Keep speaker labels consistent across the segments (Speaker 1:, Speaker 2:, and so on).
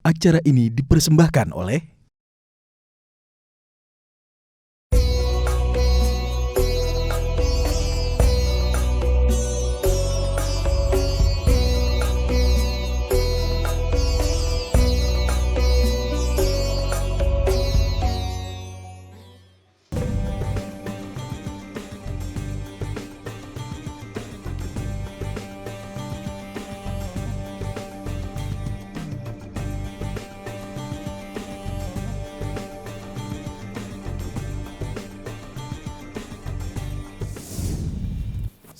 Speaker 1: Acara ini dipersembahkan oleh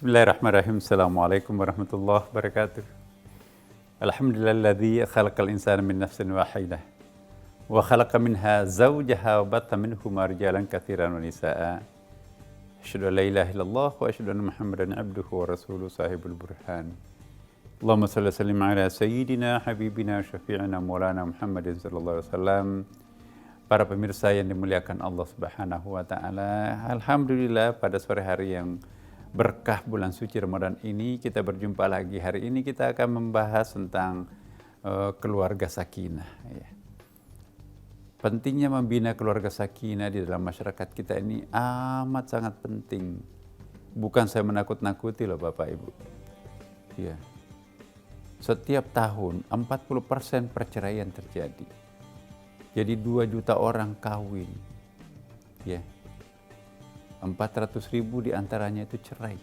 Speaker 2: Bismillahirrahmanirrahim. Assalamualaikum warahmatullahi wabarakatuh. Alhamdulillahilladzi khalaqal insana min nafsin wahidah wa khalaqa minha zawjaha wa batta minhuma rijalan katsiran wa nisaa. Asyhadu an la ilaha illallah wa asyhadu anna Muhammadan abduhu wa rasuluhu sahibul burhan. Allahumma shalli wa sallim ala sayyidina habibina syafi'ina maulana Muhammadin sallallahu alaihi wasallam. Para pemirsa yang dimuliakan Allah Subhanahu wa taala, alhamdulillah pada sore hari yang berkah bulan suci Ramadan ini kita berjumpa lagi. Hari ini kita akan membahas tentang keluarga sakinah. Ya. Pentingnya membina keluarga sakinah di dalam masyarakat kita ini amat sangat penting. Bukan saya menakut-nakuti loh Bapak Ibu. Ya. Setiap tahun 40% perceraian terjadi. Jadi 2 juta orang kawin. Ya. 400.000 diantaranya itu cerai.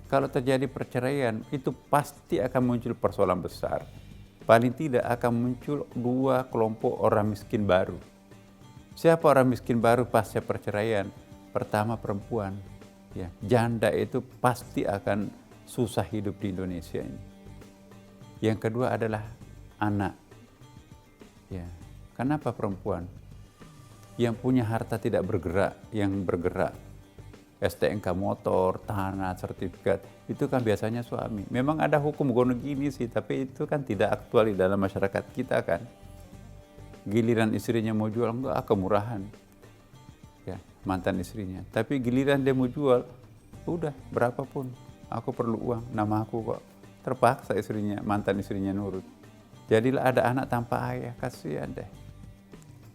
Speaker 2: Kalau terjadi perceraian, itu pasti akan muncul persoalan besar. Paling tidak akan muncul 2 kelompok orang miskin baru. Siapa orang miskin baru pasca perceraian? Pertama perempuan. Ya, janda itu pasti akan susah hidup di Indonesia ini. Yang kedua adalah anak. Ya, kenapa perempuan? Yang punya harta tidak bergerak, yang bergerak. STNK motor, tanah, sertifikat, itu kan biasanya suami. Memang ada hukum gono gini sih, tapi itu kan tidak aktual di dalam masyarakat kita kan. Giliran istrinya mau jual, enggak, kemurahan. Ya, mantan istrinya. Tapi giliran dia mau jual, udah berapapun, aku perlu uang, nama aku kok. Terpaksa istrinya, mantan istrinya nurut. Jadilah ada anak tanpa ayah, kasihan deh.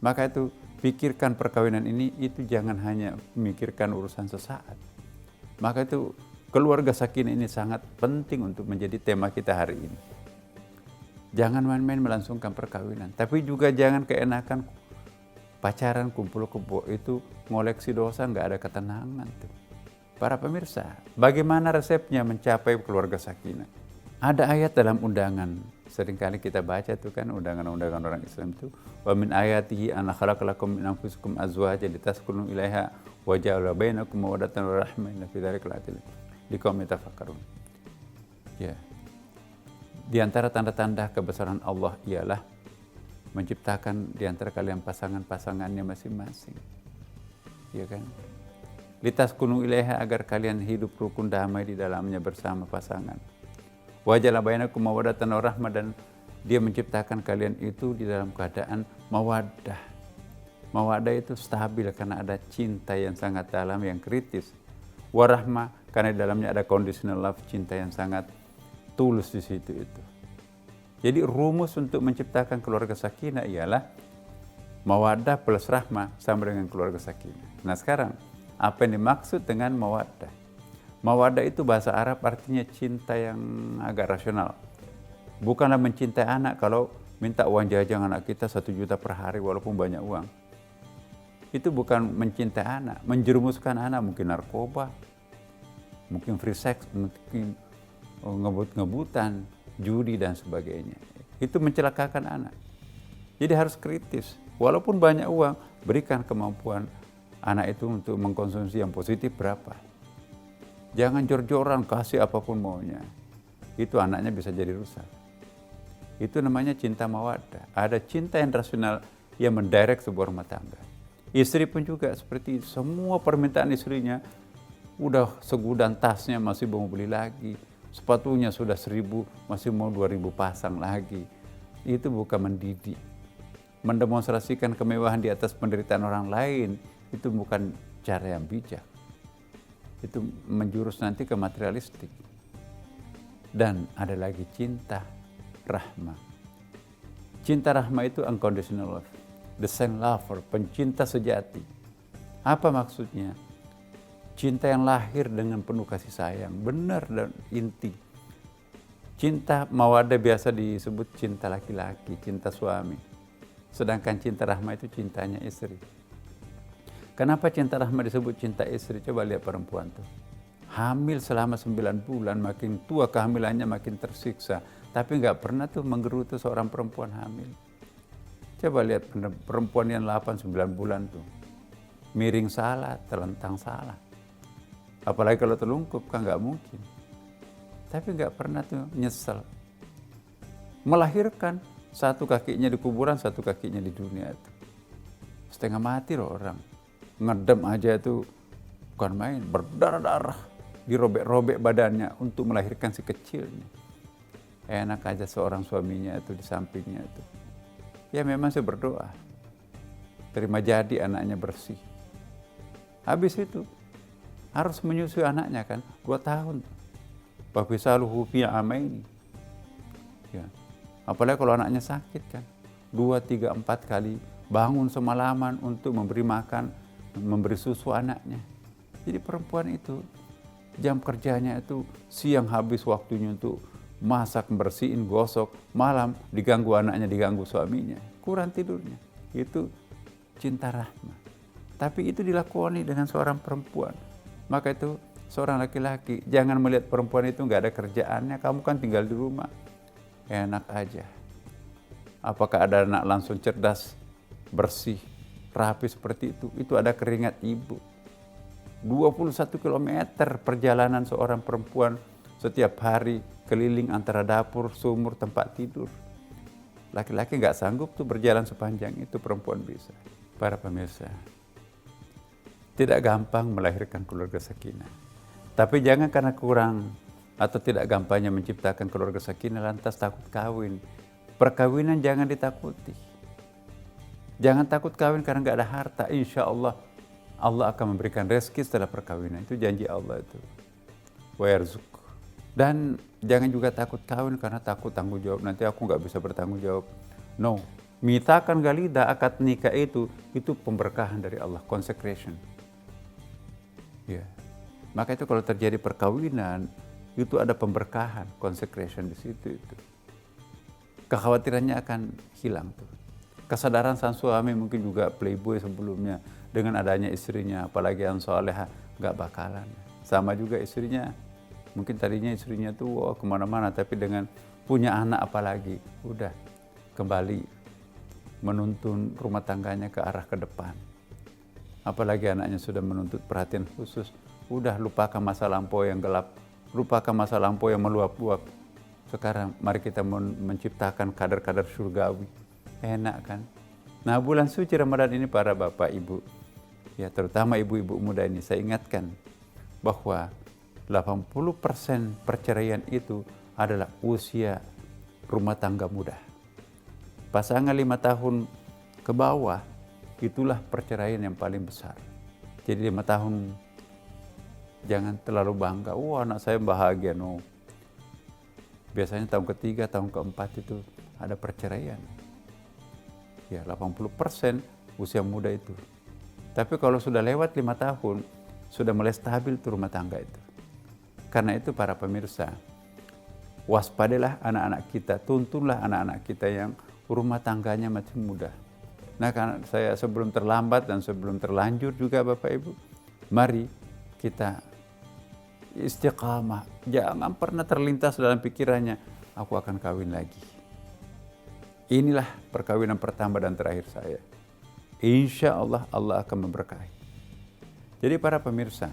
Speaker 2: Maka itu, pikirkan perkawinan ini, itu jangan hanya memikirkan urusan sesaat. Maka itu keluarga sakinah ini sangat penting untuk menjadi tema kita hari ini. Jangan main-main melangsungkan perkawinan, tapi juga jangan keenakan pacaran kumpul kebo itu ngoleksi dosa, nggak ada ketenangan tuh. Para pemirsa, bagaimana resepnya mencapai keluarga sakinah? Ada ayat dalam undangan, seringkali kita baca tuh kan undangan-undangan orang Islam itu, wa min ayatihi an khalaqalakum min anfusikum azwajan litaskunu ilaiha wa ja'ala bainakum mawaddatan wa rahmah inna fi dzalika laayatin liqaumin yatafakkarun. Ya. Di antara tanda-tanda kebesaran Allah ialah menciptakan di antara kalian pasangan-pasangannya masing-masing. Ya kan? Litaskunu ilaiha, agar kalian hidup rukun damai di dalamnya bersama pasangan. Wa ja'ala bainakum mawaddatan wa rahmah, dan dia menciptakan kalian itu di dalam keadaan mawaddah. Mawaddah itu stabil karena ada cinta yang sangat dalam, yang kritis. Warahmah, karena di dalamnya ada conditional love, cinta yang sangat tulus di situ itu. Jadi rumus untuk menciptakan keluarga sakinah ialah mawaddah plus rahmah sama dengan keluarga sakinah. Nah sekarang, apa yang dimaksud dengan mawaddah? Mawaddah itu bahasa Arab artinya cinta yang agak rasional. Bukanlah mencintai anak kalau minta uang jajan anak kita 1 juta per hari walaupun banyak uang. Itu bukan mencintai anak, menjerumuskan anak, mungkin narkoba, mungkin free sex, mungkin ngebut-ngebutan, judi dan sebagainya. Itu mencelakakan anak. Jadi harus kritis. Walaupun banyak uang, berikan kemampuan anak itu untuk mengkonsumsi yang positif berapa. Jangan jor-joran kasih apapun maunya. Itu anaknya bisa jadi rusak. Itu namanya cinta mawaddah. Ada cinta yang rasional yang mendirect sebuah rumah tangga. Istri pun juga seperti itu. Semua permintaan istrinya, udah segudang tasnya masih mau beli lagi. Sepatunya sudah 1.000, masih mau 2.000 pasang lagi. Itu bukan mendidik. Mendemonstrasikan kemewahan di atas penderitaan orang lain, itu bukan cara yang bijak. Itu menjurus nanti ke materialistik. Dan ada lagi cinta rahmah. Cinta rahmah itu unconditional love, the saint lover, pencinta sejati. Apa maksudnya? Cinta yang lahir dengan penuh kasih sayang, benar dan inti. Cinta mawaddah biasa disebut cinta laki-laki, cinta suami. Sedangkan cinta rahmah itu cintanya istri. Kenapa cinta rahmah disebut cinta istri? Coba lihat perempuan tuh. Hamil selama 9 bulan, makin tua kehamilannya makin tersiksa. Tapi nggak pernah tuh menggerutu seorang perempuan hamil. Coba lihat perempuan yang 8-9 bulan tuh. Miring salah, terlentang salah. Apalagi kalau terlungkup kan nggak mungkin. Tapi nggak pernah tuh nyesel. Melahirkan, satu kakinya di kuburan, satu kakinya di dunia itu. Setengah mati loh orang. Ngedem aja itu bukan main, berdarah-darah. Dirobek-robek badannya untuk melahirkan si kecilnya. Enak aja seorang suaminya itu di sampingnya itu. Ya memang saya berdoa. Terima jadi anaknya bersih. Habis itu harus menyusui anaknya kan, 2 tahun. Wafisaluhu fi amaini. Ya. Apalagi kalau anaknya sakit kan, 2, 3, 4 kali bangun semalaman untuk memberi makan, memberi susu anaknya. Jadi perempuan itu jam kerjanya itu siang habis waktunya untuk masak, bersihin, gosok, malam diganggu anaknya, diganggu suaminya, kurang tidurnya. Itu cinta rahmah. Tapi itu dilakoni dengan seorang perempuan. Maka itu seorang laki-laki jangan melihat perempuan itu nggak ada kerjaannya, kamu kan tinggal di rumah, enak aja. Apakah ada anak langsung cerdas, bersih, rapi seperti itu? Itu ada keringat ibu. 21 km perjalanan seorang perempuan setiap hari keliling antara dapur, sumur, tempat tidur. Laki-laki nggak sanggup tuh berjalan sepanjang itu, perempuan bisa. Para pemirsa, tidak gampang melahirkan keluarga sakinah. Tapi jangan karena kurang atau tidak gampangnya menciptakan keluarga sakinah lantas takut kawin. Perkawinan jangan ditakuti. Jangan takut kawin karena nggak ada harta. Insya Allah, Allah akan memberikan rezeki setelah perkawinan. Itu janji Allah itu. Wa yarzuk. Dan jangan juga takut kawin karena takut tanggung jawab. Nanti aku nggak bisa bertanggung jawab. No. Mitakan galida, akad nikah itu pemberkahan dari Allah. Consecration. Ya. Maka itu kalau terjadi perkawinan, itu ada pemberkahan, consecration di situ itu. Kekhawatirannya akan hilang tuh. Kesadaran sang suami mungkin juga playboy sebelumnya, dengan adanya istrinya, apalagi yang soleha, nggak bakalan. Sama juga istrinya, mungkin tadinya istrinya tuh kemana-mana, tapi dengan punya anak apalagi, udah kembali menuntun rumah tangganya ke arah ke depan. Apalagi anaknya sudah menuntut perhatian khusus, udah lupakan masa lampau yang gelap, lupakan masa lampau yang meluap-luap. Sekarang mari kita menciptakan kadar-kadar surgawi. Enak kan? Nah, bulan suci Ramadan ini para bapak ibu, ya terutama ibu-ibu muda ini, saya ingatkan bahwa 80% perceraian itu adalah usia rumah tangga muda. Pasangan 5 tahun ke bawah, itulah perceraian yang paling besar. Jadi 5 tahun jangan terlalu bangga, anak saya bahagia, no. Biasanya tahun ketiga, tahun keempat itu ada perceraian. Ya 80% usia muda itu. Tapi kalau sudah lewat 5 tahun, sudah mulai stabil tuh rumah tangga itu. Karena itu para pemirsa, waspadalah anak-anak kita, tuntunlah anak-anak kita yang rumah tangganya masih muda. Nah, karena saya sebelum terlambat dan sebelum terlanjur juga Bapak Ibu, mari kita istiqamah. Jangan pernah terlintas dalam pikirannya, aku akan kawin lagi. Inilah perkawinan pertama dan terakhir saya. Insya Allah, Allah akan memberkahi. Jadi para pemirsa,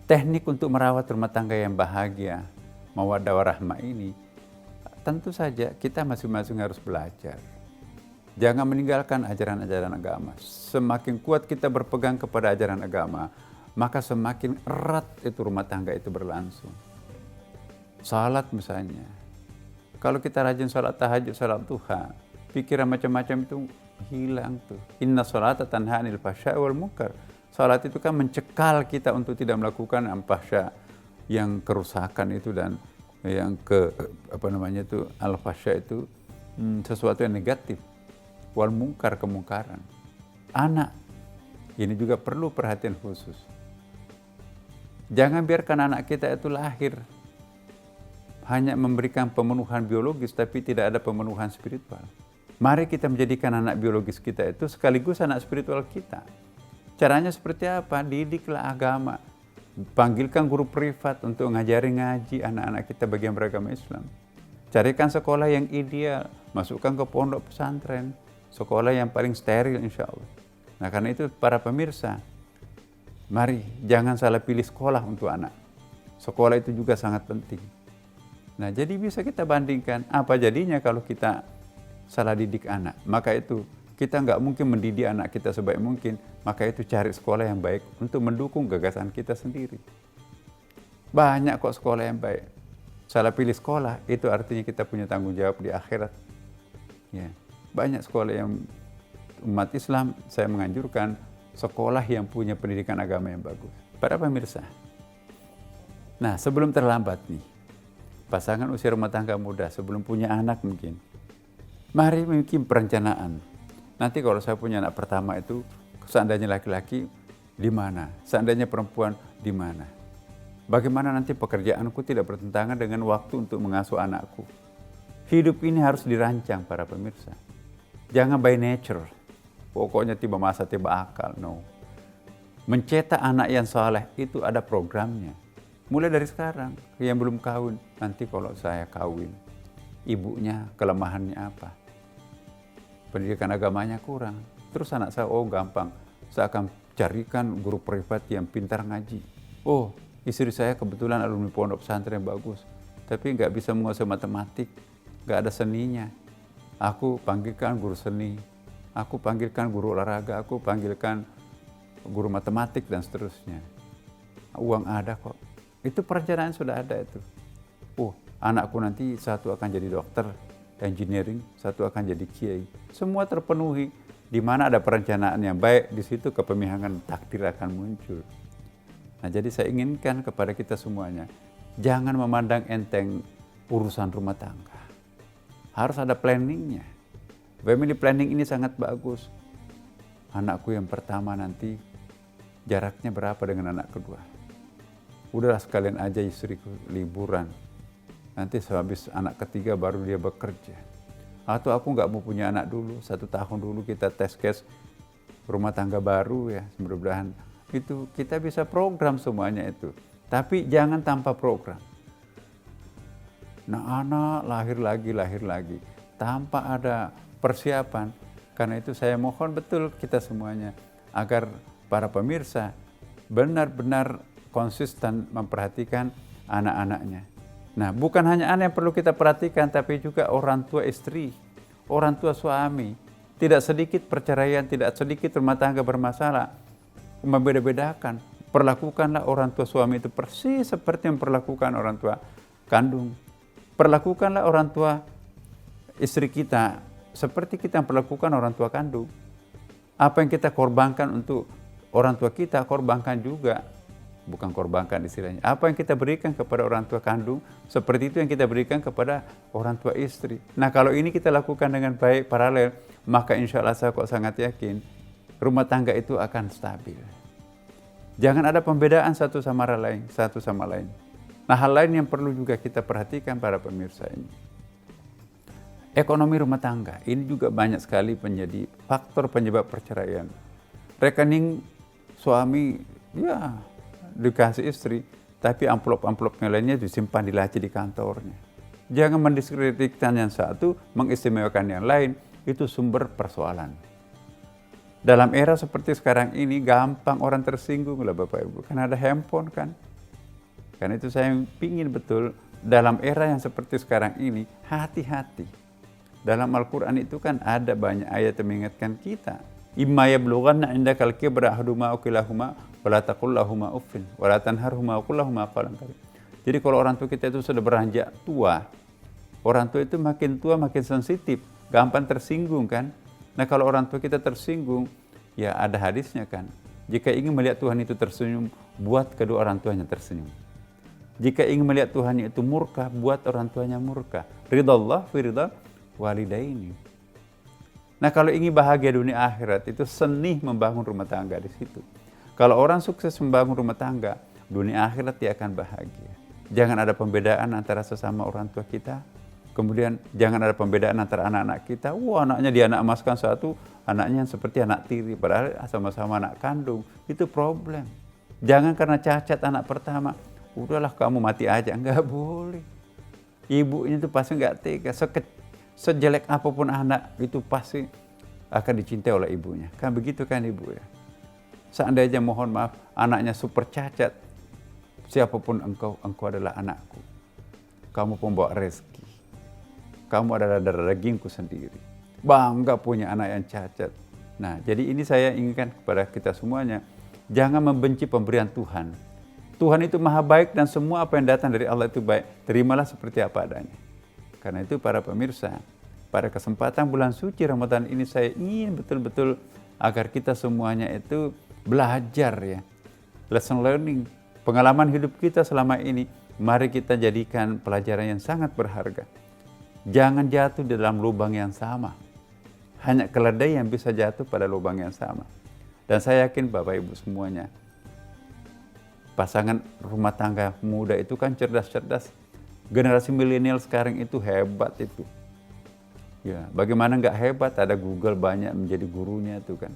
Speaker 2: teknik untuk merawat rumah tangga yang bahagia, mawaddah warahmah ini, tentu saja kita masing-masing harus belajar. Jangan meninggalkan ajaran-ajaran agama. Semakin kuat kita berpegang kepada ajaran agama, maka semakin erat itu rumah tangga itu berlangsung. Salat misalnya. Kalau kita rajin salat tahajud, salat duha, pikiran macam-macam itu hilang tuh. Inna sholata tanha 'anil fahsya'i wal munkar. Salat itu kan mencekal kita untuk tidak melakukan al-fahsya, yang kerusakan itu dan yang al-fahsya itu sesuatu yang negatif. Wal mungkar, kemungkaran. Anak, ini juga perlu perhatian khusus. Jangan biarkan anak kita itu lahir hanya memberikan pemenuhan biologis tapi tidak ada pemenuhan spiritual. Mari kita menjadikan anak biologis kita itu sekaligus anak spiritual kita. Caranya seperti apa? Didiklah agama. Panggilkan guru privat untuk ngajari ngaji anak-anak kita bagian beragama Islam. Carikan sekolah yang ideal, masukkan ke pondok pesantren, sekolah yang paling steril insya Allah. Nah karena itu para pemirsa, mari jangan salah pilih sekolah untuk anak. Sekolah itu juga sangat penting. Nah jadi bisa kita bandingkan apa jadinya kalau kita salah didik anak. Maka itu kita nggak mungkin mendidik anak kita sebaik mungkin. Maka itu cari sekolah yang baik untuk mendukung gagasan kita sendiri. Banyak kok sekolah yang baik. Salah pilih sekolah itu artinya kita punya tanggung jawab di akhirat. Ya, banyak sekolah yang umat Islam saya menganjurkan sekolah yang punya pendidikan agama yang bagus. Para pemirsa. Nah sebelum terlambat nih, pasangan usia rumah tangga muda sebelum punya anak mungkin, mari bikin perencanaan. Nanti kalau saya punya anak pertama itu, seandainya laki-laki di mana? Seandainya perempuan di mana? Bagaimana nanti pekerjaanku tidak bertentangan dengan waktu untuk mengasuh anakku? Hidup ini harus dirancang para pemirsa. Jangan by nature. Pokoknya tiba masa tiba akal. No. Mencetak anak yang saleh itu ada programnya. Mulai dari sekarang. Yang belum kawin. Nanti kalau saya kawin. Ibunya kelemahannya apa? Pendidikan agamanya kurang. Terus anak saya, oh gampang. Saya akan carikan guru privat yang pintar ngaji. Oh, istri saya kebetulan alumni pondok pesantren yang bagus. Tapi nggak bisa menguasai matematik. Nggak ada seninya. Aku panggilkan guru seni. Aku panggilkan guru olahraga. Aku panggilkan guru matematik dan seterusnya. Uang ada kok. Itu perencanaan sudah ada itu. Oh, anakku nanti satu akan jadi dokter, engineering, satu akan jadi kiai. Semua terpenuhi. Di mana ada perencanaan yang baik, di situ kepemihangan takdir akan muncul. Nah, jadi saya inginkan kepada kita semuanya, jangan memandang enteng urusan rumah tangga. Harus ada planningnya. Family planning ini sangat bagus. Anakku yang pertama nanti jaraknya berapa dengan anak kedua? Udahlah sekalian aja istriku liburan. Nanti sehabis anak ketiga baru dia bekerja. Atau aku nggak mau punya anak dulu, 1 tahun dulu kita tes case rumah tangga baru ya, mudah-mudahan itu kita bisa program semuanya itu. Tapi jangan tanpa program. Nah anak lahir lagi, tanpa ada persiapan. Karena itu saya mohon betul kita semuanya, agar para pemirsa benar-benar konsisten memperhatikan anak-anaknya. Nah, bukan hanya anak yang perlu kita perhatikan, tapi juga orang tua istri, orang tua suami. Tidak sedikit perceraian, tidak sedikit rumah tangga bermasalah. Membeda-bedakan. Perlakukanlah orang tua suami itu persis seperti yang perlakukan orang tua kandung. Perlakukanlah orang tua istri kita seperti kita yang perlakukan orang tua kandung. Apa yang kita korbankan untuk orang tua kita, korbankan juga. Bukan korbankan istilahnya. Apa yang kita berikan kepada orang tua kandung, seperti itu yang kita berikan kepada orang tua istri. Nah kalau ini kita lakukan dengan baik, paralel, maka insya Allah saya kok sangat yakin, rumah tangga itu akan stabil. Jangan ada pembedaan satu sama lain. Nah hal lain yang perlu juga kita perhatikan para pemirsa ini. Ekonomi rumah tangga, ini juga banyak sekali menjadi faktor penyebab perceraian. Rekening suami, ya dikasih istri, tapi amplop-amplopnya lainnya disimpan di laci di kantornya. Jangan mendiskreditkan yang satu, mengistimewakan yang lain, itu sumber persoalan. Dalam era seperti sekarang ini, gampang orang tersinggung lah Bapak Ibu, karena ada handphone kan. Karena itu saya ingin betul, dalam era yang seperti sekarang ini, hati-hati. Dalam Al-Quran itu kan ada banyak ayat yang mengingatkan kita. Imma yablughanna 'indakal kibra ahaduhuma aw kilahuma wala taqul lahumā uffin wala tanharhumā wa qul lahumā qawlan karīm. Jadi kalau orang tua kita itu sudah beranjak tua, orang tua itu makin tua makin sensitif, gampang tersinggung kan. Nah kalau orang tua kita tersinggung, ya ada hadisnya kan. Jika ingin melihat Tuhan itu tersenyum, buat kedua orang tuanya tersenyum. Jika ingin melihat Tuhan itu murka, buat orang tuanya murka. Ridha Allah fi ridha walidaini. Nah, kalau ingin bahagia dunia akhirat itu seni membangun rumah tangga di situ. Kalau orang sukses membangun rumah tangga, dunia akhirat dia akan bahagia. Jangan ada pembedaan antara sesama orang tua kita. Kemudian jangan ada pembedaan antara anak-anak kita. Wah, anaknya dia anak emaskan satu, anaknya seperti anak tiri, padahal sama-sama anak kandung. Itu problem. Jangan karena cacat anak pertama, udahlah kamu mati aja. Enggak boleh. Ibunya itu pasti enggak tega. Sejelek apapun anak itu pasti akan dicintai oleh ibunya. Kan begitu kan ibu ya. Seandainya mohon maaf anaknya super cacat, siapapun engkau adalah anakku. Kamu pembawa rezeki. Kamu adalah darah dagingku sendiri. Bangga punya anak yang cacat. Nah, jadi ini saya inginkan kepada kita semuanya, jangan membenci pemberian Tuhan. Tuhan itu maha baik dan semua apa yang datang dari Allah itu baik. Terimalah seperti apa adanya. Karena itu para pemirsa, pada kesempatan bulan suci Ramadan ini saya ingin betul-betul agar kita semuanya itu belajar ya. Lesson learning, pengalaman hidup kita selama ini, mari kita jadikan pelajaran yang sangat berharga. Jangan jatuh di dalam lubang yang sama. Hanya keledai yang bisa jatuh pada lubang yang sama. Dan saya yakin Bapak Ibu semuanya, pasangan rumah tangga muda itu kan cerdas-cerdas. Generasi milenial sekarang itu hebat itu. Ya, bagaimana nggak hebat? Ada Google banyak menjadi gurunya itu kan.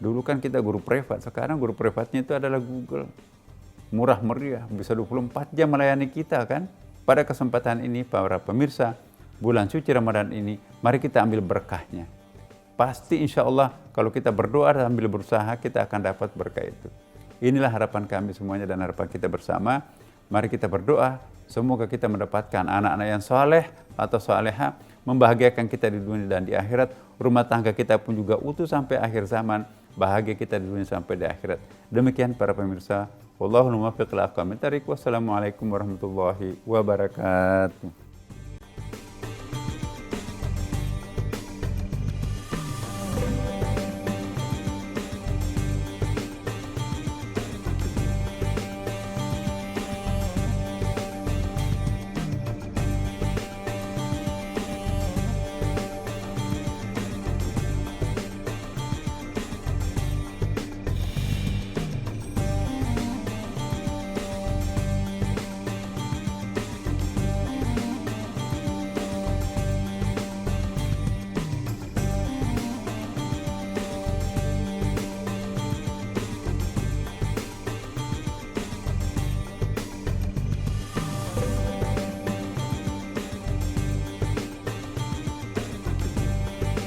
Speaker 2: Dulu kan kita guru privat, sekarang guru privatnya itu adalah Google. Murah meriah, bisa 24 jam melayani kita kan. Pada kesempatan ini para pemirsa, bulan suci Ramadan ini, mari kita ambil berkahnya. Pasti insya Allah kalau kita berdoa dan sambil berusaha, kita akan dapat berkah itu. Inilah harapan kami semuanya dan harapan kita bersama. Mari kita berdoa, semoga kita mendapatkan anak-anak yang soleh atau soleha, membahagiakan kita di dunia dan di akhirat. Rumah tangga kita pun juga utuh sampai akhir zaman, bahagia kita di dunia sampai di akhirat. Demikian para pemirsa. Wallahul muwaffiq ila aqwamit thariq. Wassalamualaikum warahmatullahi wabarakatuh.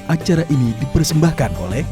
Speaker 1: Acara ini dipersembahkan oleh